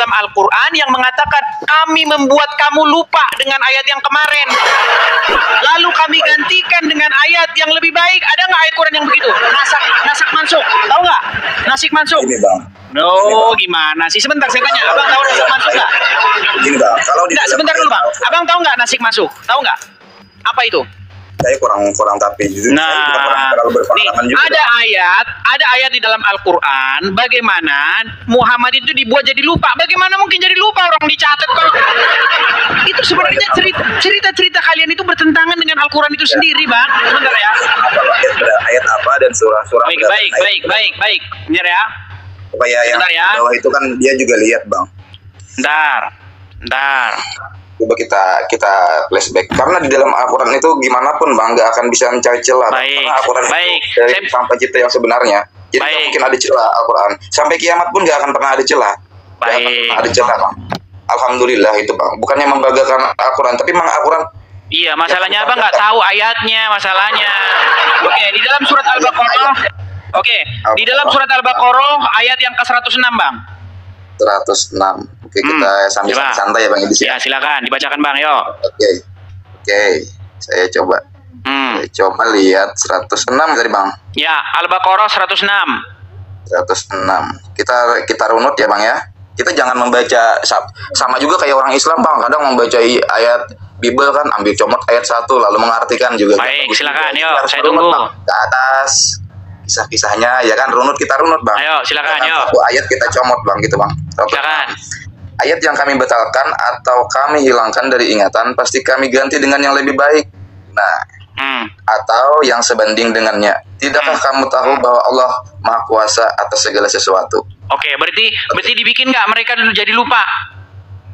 dalam Al-Quran yang mengatakan kami membuat kamu lupa dengan ayat yang kemarin, lalu kami gantikan dengan ayat yang lebih baik. Ada nggak ayat Quran yang begitu? Nasak mansuk, tahu nggak? Nasik mansuk. Ini bang. No, gimana sih? Sebentar saya tanya, abang tahu nasik mansuk nggak? Gini bang, kalau di Sebentar dulu bang, abang tahu nggak nasik mansuk? Tahu nggak? Apa itu? Saya kurang tapi jujur Nah, saya terlalu berpengalaman juga. ada ayat di dalam Al-Quran bagaimana Muhammad itu dibuat jadi lupa. Bagaimana mungkin jadi lupa, orang dicatat kok. Itu sebenarnya cerita kalian itu bertentangan dengan Al-Quran itu sendiri, bang. Sebentar ya. Ayat apa dan surah-surah. Baik. Benar ya. Supaya yang ya. bawah itu kan dia juga lihat bang. Bentar. Coba kita flashback, karena di dalam Al-Quran itu gimana pun bang nggak akan bisa mencari celah. Karena Al-Quran itu dari sang pencipta yang sebenarnya, jadi nggak mungkin ada celah Al-Quran. Sampai kiamat pun nggak akan pernah ada celah. Nggak akan pernah ada celah bang. Alhamdulillah itu bang. Bukannya membanggakan Al-Quran, tapi memang Al-Quran. Iya, masalahnya abang nggak tahu ayatnya, masalahnya. Oke, di dalam surat Al-Baqarah. Di dalam surat Al-Baqarah ayat yang ke-106 bang. 106. Oke, kita sambil santai ya bang di sini. Ya, silakan dibacakan bang, yuk. Oke. Saya coba. Coba lihat 106 tadi bang. Ya, Al-Baqarah 106. 106. Kita runut ya bang ya. Kita jangan membaca sama juga kayak orang Islam bang. Kadang membaca ayat Bible kan ambil comot ayat 1 lalu mengartikan juga. Baik, silakan, yuk. Saya tunggu. Ke atas kisah-kisahnya ya kan, kita runut bang. Ayo, silakan, yuk. Satu ayat kita comot bang gitu bang. Silakan. Ayat yang kami batalkan atau kami hilangkan dari ingatan pasti kami ganti dengan yang lebih baik. Nah, atau yang sebanding dengannya. Tidakkah kamu tahu bahwa Allah Maha Kuasa atas segala sesuatu? Oke, berarti dibikin nggak mereka jadi lupa?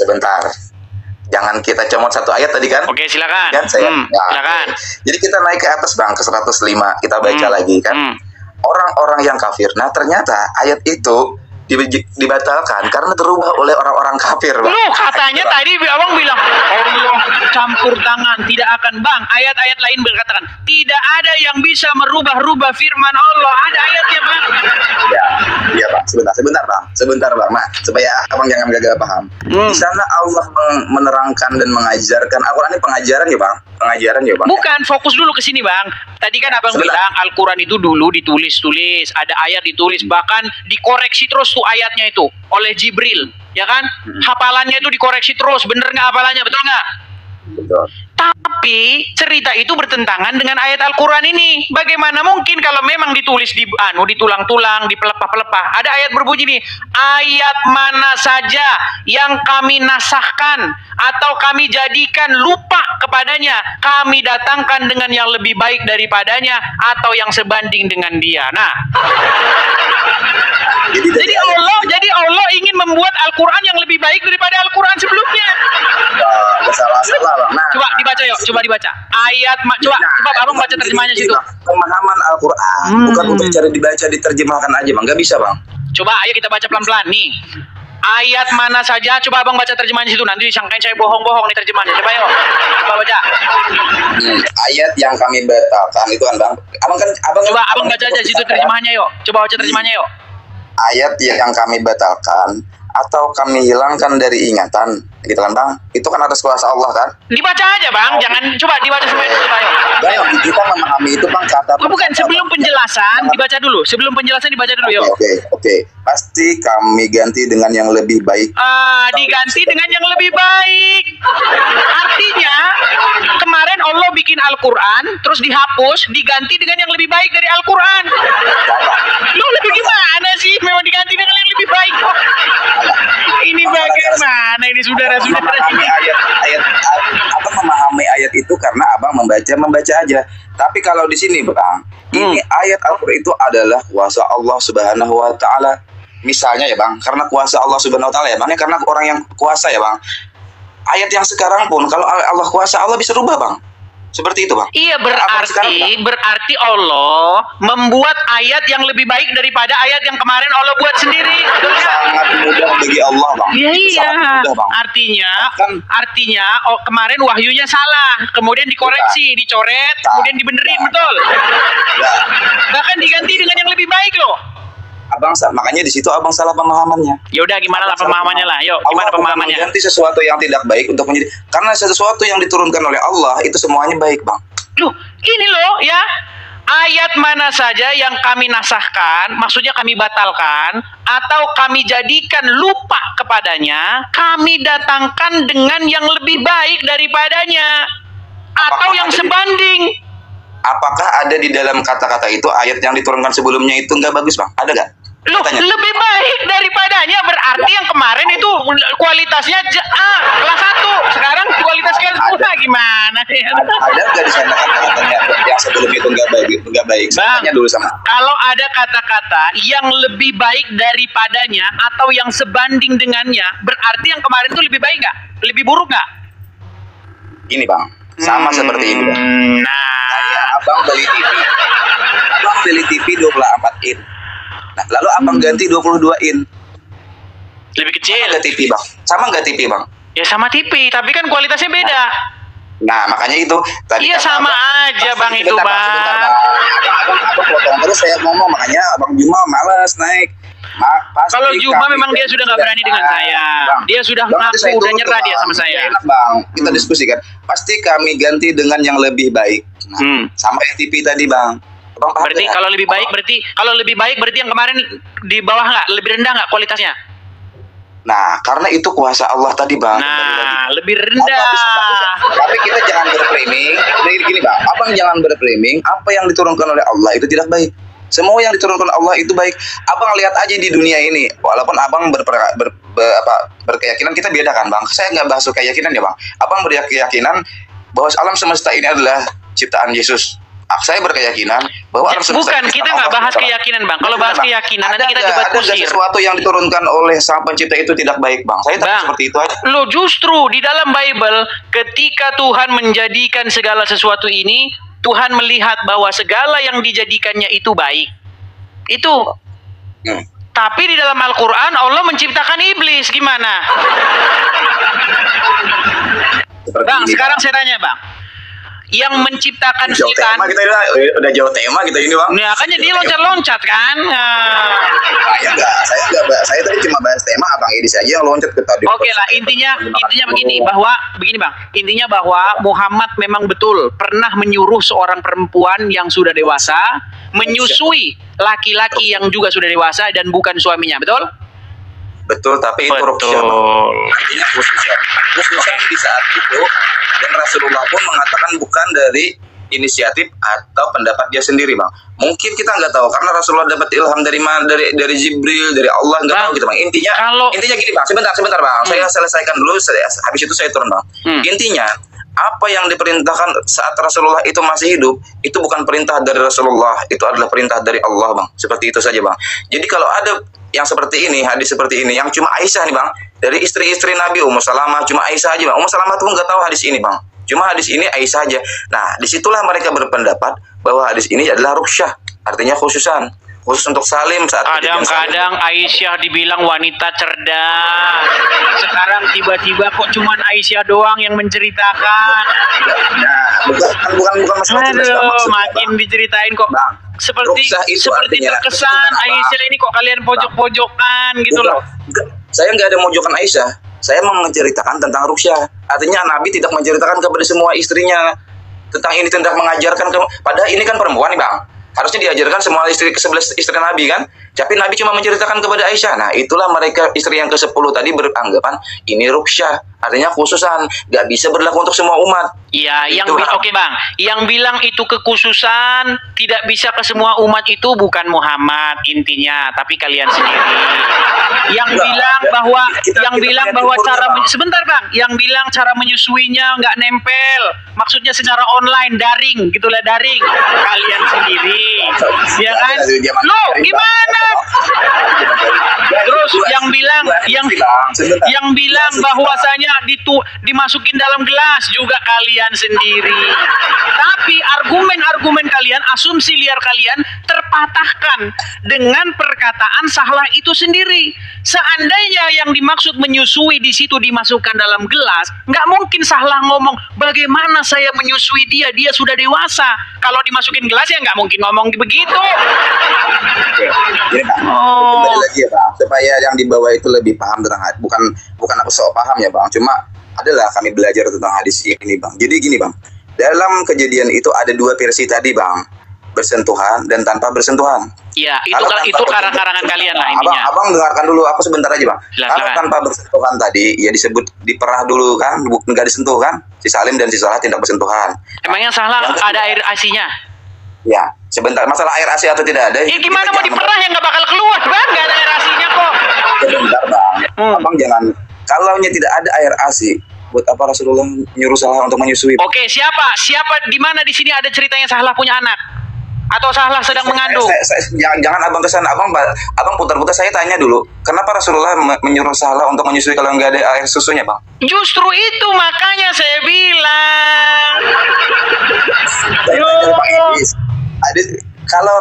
Sebentar. Jangan kita comot satu ayat tadi kan? Oke, silakan. Kan silakan. Jadi kita naik ke atas bang, ke 105. Kita baca lagi kan. Orang-orang yang kafir. Nah, ternyata ayat itu dibatalkan karena terubah oleh orang-orang kafir bang. Loh, katanya tadi abang bilang Allah campur tangan, tidak akan bang. Ayat-ayat lain berkatakan tidak ada yang bisa merubah-rubah firman Allah. Ada ayatnya bang. Iya bang, sebentar bang. Nah, supaya abang jangan gagal paham. Di sana Allah menerangkan dan mengajarkan. Al-Quran ini pengajaran ya bang. Bukan, fokus dulu ke sini bang. Tadi kan abang bilang Al-Quran itu dulu ditulis, ada ayat ditulis, bahkan dikoreksi terus tuh ayatnya itu oleh Jibril, ya kan? Hafalannya itu dikoreksi terus, bener nggak hafalannya, betul nggak? Betul. Tapi cerita itu bertentangan dengan ayat Al-Quran ini. Bagaimana mungkin kalau memang ditulis ditulang-tulang, dipelepah-pelepah. Ada ayat berbunyi nih, ayat mana saja yang kami nasahkan atau kami jadikan lupa kepadanya, kami datangkan dengan yang lebih baik daripadanya atau yang sebanding dengan dia. Nah, jadi Allah ingin membuat Al-Quran yang lebih baik daripada Al-Quran sebelumnya. Salah bang. Nah, coba dibaca ayat. Coba abang baca terjemahnya situ. Pemahaman Al-Quran bukan untuk cari dibaca diterjemahkan aja bang, nggak bisa bang. Coba ayo kita baca pelan-pelan nih. Ayat mana saja, coba abang baca terjemahnya situ, nanti disangkain saya bohong-bohong nih terjemahnya. Coba yuk, coba baca. Ayat yang kami batalkan itu kan bang. Abang baca aja situ terjemahnya yuk. Coba baca terjemahnya yuk. Ayat yang kami batalkan atau kami hilangkan dari ingatan, gitu kan bang? Itu kan atas kuasa Allah kan? Dibaca aja bang, jangan coba dibaca semuanya dulu. Ayo. Kita memahami itu bang kata. Bukan, sebelum penjelasan dibaca dulu. Sebelum penjelasan dibaca dulu yuk. Oke. Pasti kami ganti dengan yang lebih baik. Diganti dengan yang lebih baik. Artinya kemarin Allah bikin Al-Quran, terus dihapus, diganti dengan yang lebih baik dari Al-Quran. Lu lebih gimana sih? Memang diganti dengan yang lebih baik kok. Ini bagaimana ini saudara-saudara ini? Memahami ayat itu karena abang membaca aja. Tapi kalau di sini bang, ini ayat Al-Quran itu adalah kuasa Allah Subhanahu Wa Taala. Misalnya ya bang, karena kuasa Allah Subhanahu Wa Taala ya bang, karena orang yang kuasa ya bang. Ayat yang sekarang pun kalau Allah kuasa, Allah bisa rubah bang. Seperti itu bang. Iya, berarti Allah membuat ayat yang lebih baik daripada ayat yang kemarin Allah buat sendiri. Sangat mudah bagi Allah bang. Iya. Artinya kemarin wahyunya salah, kemudian dikoreksi, dicoret, kemudian dibenerin, betul. Bahkan diganti dengan yang lebih baik loh. makanya di situ abang salah pemahamannya. Ya udah, gimana lah pemahamannya lah. Yuk, gimana pemahamannya? Ganti sesuatu yang tidak baik untuk menjadi, karena sesuatu yang diturunkan oleh Allah itu semuanya baik, Bang. Loh, ini loh ya. Ayat mana saja yang kami nasahkan, maksudnya kami batalkan, atau kami jadikan lupa kepadanya, kami datangkan dengan yang lebih baik daripadanya, atau yang sebanding. Apakah ada di dalam kata-kata itu ayat yang diturunkan sebelumnya itu nggak bagus, Bang? Ada nggak? Loh, lebih baik daripadanya, berarti yang kemarin itu kualitasnya kelas 1, sekarang kualitas kelas 2 gimana? Ada nggak di sana kata-katanya yang sebelumnya itu nggak baik? Bang, tanya dulu sama. kalau ada kata-kata yang lebih baik daripadanya atau yang sebanding dengannya, berarti yang kemarin itu lebih baik nggak? Lebih buruk nggak? Ini, Bang, sama seperti ini, Bang. Nah, kayak abang beli TV 24 in. Nah, lalu abang ganti 22 in. Lebih kecil. Sama nggak TV, Bang? Sama nggak TV, Bang? Ya sama TV, tapi kan kualitasnya beda. Nah, makanya itu tadi. Iya, sama aja, Bang, itu, Bang. Abang potong terus saya ngomong, makanya Abang Juma malas naik. Kalau Juma memang dia sudah nggak berani dengan saya. Bang, dia sudah ngaku, udah nyerah dia sama saya. Enak, Bang. Kita diskusikan. Pasti kami ganti dengan yang lebih baik. Nah, sama TV tadi, Bang. Bang, berarti kalau lebih baik berarti yang kemarin di bawah nggak, lebih rendah nggak kualitasnya? Nah, karena itu kuasa Allah tadi, Bang. Nah, lebih rendah. Tapi kita jangan berframing. Gini, Bang. Abang jangan berframing apa yang diturunkan oleh Allah itu tidak baik. Semua yang diturunkan Allah itu baik. Abang lihat aja di dunia ini. Walaupun abang berkeyakinan, kita bedakan, Bang. Saya nggak bahas keyakinan ya, Bang. Abang berkeyakinan bahwa alam semesta ini adalah ciptaan Yesus. Saya berkeyakinan bahwa alam semesta. Bukan, kita nggak bahas keyakinan, Bang. Kalau bahas keyakinan nanti kita debat kusir. Ada sesuatu yang diturunkan oleh Sang Pencipta itu tidak baik, Bang. Saya tahu seperti itu aja. Lo justru di dalam Bible, ketika Tuhan menjadikan segala sesuatu ini, Tuhan melihat bahwa segala yang dijadikannya itu baik. Itu. Tapi di dalam Al-Quran Allah menciptakan iblis. Gimana? Bang, sekarang saya tanya, Bang. Yang menciptakan setan. Kita udah jauh tema kita ini, Bang. Nah, kan jadi loncat-loncat kan. Saya tadi cuma bahas tema, Abang Edi saja yang loncat ke tadi. Oke lah, intinya begini Bang. Intinya bahwa Muhammad memang betul pernah menyuruh seorang perempuan yang sudah dewasa menyusui laki-laki yang juga sudah dewasa dan bukan suaminya, betul? Betul, tapi itu rukhsah. Artinya khususan di saat itu, dan Rasulullah pun mengatakan bukan dari inisiatif atau pendapat dia sendiri, Bang. Mungkin kita nggak tahu karena Rasulullah dapat ilham dari mana, dari Jibril, dari Allah, nggak tahu gitu, Bang. Intinya gini, Bang. Sebentar, Bang. Saya selesaikan dulu, habis itu saya turun, Bang. Intinya apa yang diperintahkan saat Rasulullah itu masih hidup, itu bukan perintah dari Rasulullah, itu adalah perintah dari Allah, Bang. Seperti itu saja, Bang. Jadi kalau ada yang seperti ini, hadis seperti ini, yang cuma Aisyah nih, Bang, dari istri-istri Nabi, Ummu Salamah, cuma Aisyah aja, Bang. Ummu Salamah tuh nggak tahu hadis ini, Bang. Cuma hadis ini Aisyah aja. Nah, disitulah mereka berpendapat bahwa hadis ini adalah rukhsah, artinya khusus untuk Salim saat kadang-kadang Aisyah dibilang wanita cerdas. Sekarang tiba-tiba kok cuman Aisyah doang yang menceritakan. Nah, bukan masalah cerdas. Makin diceritain kok, Bang. Seperti terkesan Aisyah ini kok kalian pojok-pojokan gitu loh. Saya nggak ada mojokan Aisyah. Saya mau menceritakan tentang rukhsah. Artinya Nabi tidak menceritakan kepada semua istrinya tentang ini, tentang mengajarkan padahal ini kan perempuan nih, Bang. Harusnya diajarkan semua istri ke-11 istri Nabi kan. Tapi Nabi cuma menceritakan kepada Aisyah. Nah, itulah mereka istri yang ke-10 tadi beranggapan ini rukhsah, artinya khususan, nggak bisa berlaku untuk semua umat. Iya, oke, Bang. Yang bilang itu kekhususan, tidak bisa ke semua umat itu bukan Muhammad intinya, tapi kalian sendiri. Yang bilang bahwa sebentar, Bang, yang bilang cara menyusuinya nggak nempel, maksudnya secara online, daring, gitulah, daring. Kalian sendiri. Ya kan? Loh, gimana? Terus yang bilang bahwasanya dimasukin dalam gelas juga kalian sendiri. Tapi argumen kalian, asumsi liar kalian terpatahkan dengan perkataan salah itu sendiri. Seandainya yang dimaksud menyusui di situ dimasukkan dalam gelas, nggak mungkin salah ngomong bagaimana saya menyusui dia sudah dewasa. Kalau dimasukin gelas ya nggak mungkin ngomong begitu. Oke. Jadi kembali lagi ya Bang, supaya yang di bawah itu lebih paham tentang hadis. Bukan aku sok paham ya Bang, cuma adalah kami belajar tentang hadis ini Bang. Jadi gini Bang, dalam kejadian itu ada dua versi tadi Bang, bersentuhan dan tanpa bersentuhan. Iya, itu karang-karangan kalian lah intinya. Abang dengarkan dulu aku sebentar aja Bang. Kalau tanpa bersentuhan tadi, ya disebut diperah dulu kan, nggak disentuh kan? Si Salim dan si Salah tidak bersentuhan. Emangnya Salah ada air asinya? Ya, sebentar. Masalah air asi atau tidak ada? Ya gimana mau diperah yang nggak bakal keluar Bang? Nggak ada air asinya kok. Sebentar Bang. Abang jangan, kalaunya tidak ada air asi, buat apa Rasulullah nyuruh Salah untuk menyusui? Oke, siapa di mana di sini ada ceritanya Salah punya anak? Atau Salah sedang mengandung? Jangan abang kesana, abang putar-putar. Saya tanya dulu, kenapa Rasulullah menyuruh Salah untuk menyusui kalau nggak ada air susunya Bang? Justru itu makanya saya bilang. Kalau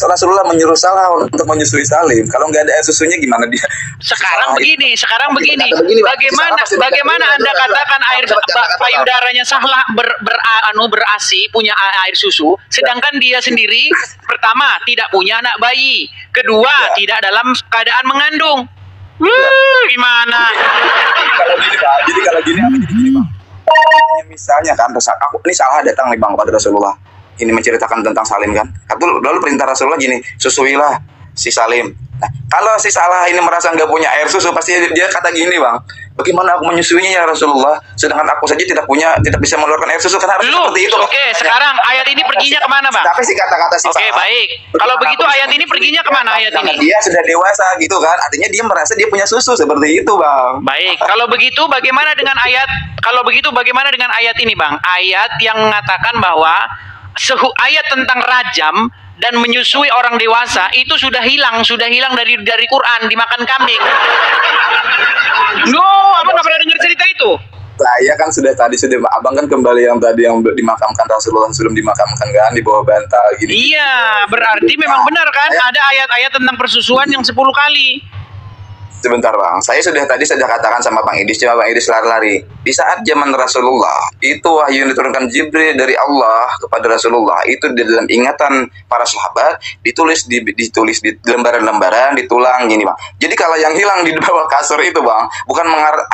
Rasulullah menyuruh Salah untuk menyusui Salim, kalau nggak ada air susunya gimana dia? Sekarang begini. Bagaimana Anda katakan air payudaranya Salah berasi, punya air susu, sedangkan dia sendiri pertama tidak punya anak bayi, kedua tidak dalam keadaan mengandung. Gimana? Kalau gini Bang. Misalnya kan, ini Salah datang nih Bang kepada Rasulullah. Ini menceritakan tentang Salim kan. Lalu perintah Rasulullah gini, susuilah si Salim. Nah, kalau si Salah ini merasa nggak punya air susu, pasti dia kata gini Bang, bagaimana aku menyusuinya ya Rasulullah, sedangkan aku saja tidak bisa mengeluarkan air susu. Karena harus seperti itu. Oke, sekarang ayat ini perginya kemana Bang? Tapi si kata-kata si Salah. Oke, baik. Kalau begitu ayat ini perginya kemana ayat ini? Dia sudah dewasa gitu kan, artinya dia merasa dia punya susu, seperti itu Bang. Baik, kalau begitu bagaimana dengan ayat ini Bang? Ayat yang mengatakan bahwa ayat tentang rajam dan menyusui orang dewasa itu sudah hilang dari Quran, dimakan kambing. Abang nggak pernah dengar cerita itu? Saya kan abang kan kembali yang tadi yang dimakamkan Rasulullah sebelum dimakamkan kan, di bawah bantal gini. Iya, berarti memang benar kan ada ayat-ayat tentang persusuan yang 10 kali. Sebentar Bang, saya sudah katakan sama Bang Idis, cuma Bang Idis lari-lari. Di saat zaman Rasulullah, itu wahyu yang diturunkan Jibril dari Allah kepada Rasulullah, itu di dalam ingatan para sahabat, ditulis di lembaran-lembaran, ditulang gini Bang. Jadi kalau yang hilang di bawah kasur itu Bang, bukan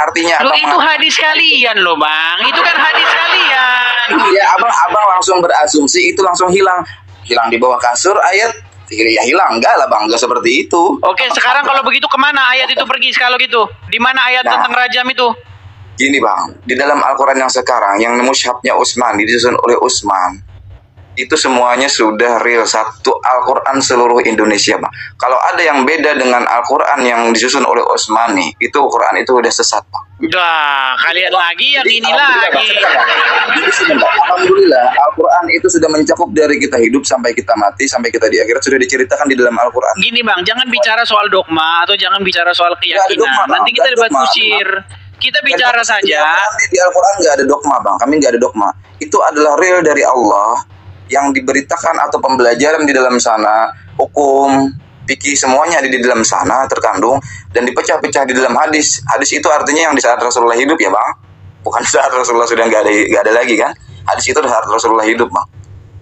artinya apa? Itu hadis kalian loh Bang, itu kan hadis kalian. Iya, abang langsung berasumsi itu langsung hilang di bawah kasur ayat. Ya hilang, enggak lah Bang, enggak seperti itu. Oke, sekarang kalau begitu kemana ayat itu pergi kalau gitu? Di mana ayat tentang rajam itu? Gini Bang, di dalam Al-Quran yang sekarang, yang mushafnya Utsman, disusun oleh Utsman, itu semuanya sudah real, satu Al-Quran seluruh Indonesia Bang. Kalau ada yang beda dengan Al-Quran yang disusun oleh Utsman nih, itu Quran itu udah sesat Bang. Wah, kalian lagi yang ini lagi. Alhamdulillah, Al-Quran itu sudah mencakup dari kita hidup sampai kita mati, sampai kita di akhirat, sudah diceritakan di dalam Al-Quran. Gini Bang, jangan bicara soal dogma atau jangan bicara soal keyakinan. Nanti kita debat kusir. Kita bicara saja. Di Al-Quran nggak ada dogma Bang, kami nggak ada dogma. Itu adalah real dari Allah yang diberitakan atau pembelajaran di dalam sana, hukum, fikih semuanya ada di dalam sana terkandung dan dipecah-pecah di dalam hadis. Hadis itu artinya yang di saat Rasulullah hidup ya Bang, bukan saat Rasulullah sudah nggak ada lagi kan. Hadis itu saat Rasulullah hidup Bang,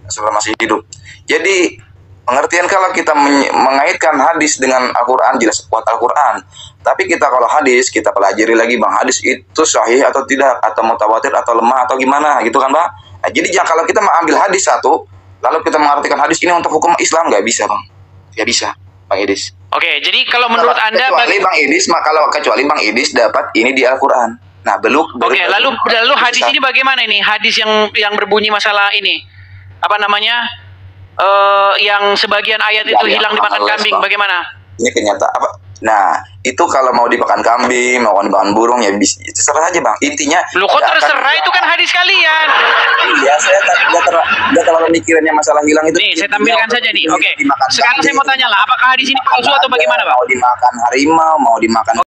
Rasulullah masih hidup. Jadi pengertian kalau kita mengaitkan hadis dengan Al-Quran, jelas kuat Al-Quran. Tapi kita kalau hadis kita pelajari lagi Bang, hadis itu sahih atau tidak, atau mutawatir atau lemah atau gimana gitu kan Bang. Nah, jadi kalau kita mengambil hadis satu lalu kita mengartikan hadis ini untuk hukum Islam, nggak bisa Bang, nggak bisa Bang Idis. Oke, jadi kalau menurut Anda kecuali Bang Idis dapat ini di Al-Quran. Nah, Oke, lalu hadis ini bagaimana ini? Hadis yang berbunyi masalah ini. Apa namanya? Yang sebagian ayat itu hilang dimakan kambing, bagaimana? Ini kenyataan apa? Nah, itu kalau mau dimakan kambing, mau dimakan burung ya bisa, terserah aja Bang. Intinya lu kok terserah, itu kan hadis kalian. Iya, saya enggak terlalu mikirannya masalah hilang itu. Nih, saya tampilkan saja nih. Oke. Sekarang saya mau tanya lah, apakah hadis ini palsu atau bagaimana, Bang? Mau dimakan harimau, mau dimakan